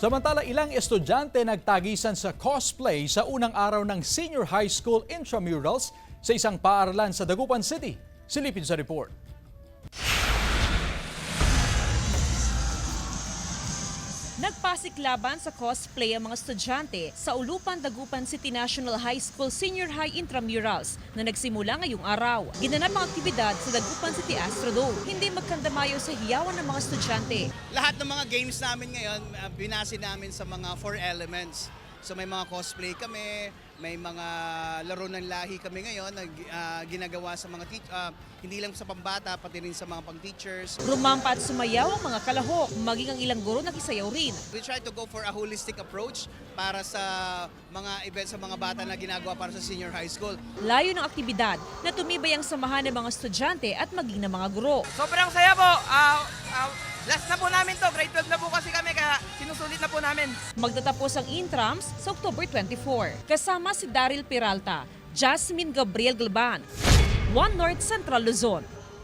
Samantala, ilang estudyante nagtagisan sa cosplay sa unang araw ng Senior High School Intramurals sa isang paaralan sa Dagupan City. Silipin sa report. Nagpasiklaban sa cosplay ang mga estudyante sa Ulupan Dagupan City National High School Senior High Intramurals na nagsimula ngayong araw. Ginanap ang aktibidad sa Dagupan City Astrodome. Hindi magkandamayo sa hiyawan ng mga estudyante. Lahat ng mga games namin ngayon, binase namin sa mga 4 elements. So may mga cosplay kami, may mga laro ng lahi kami ngayon na ginagawa sa mga hindi lang sa pambata, pati rin sa mga pang-teachers. Rumampa at sumayaw ang mga kalahok, maging ang ilang guro nakisayaw rin. We try to go for a holistic approach para sa mga events sa mga bata na ginagawa para sa senior high school. Layo ng aktibidad na tumibay ang samahan ng mga estudyante at maging ng mga guro. Sobrang saya po. Last na po namin to. Grade 12 na po kasi kami kaya sinusulit na po namin. Magtatapos ang intrams sa October 24. Kasama si Daryl Peralta, Jasmine Gabriel Galban, One North Central Luzon.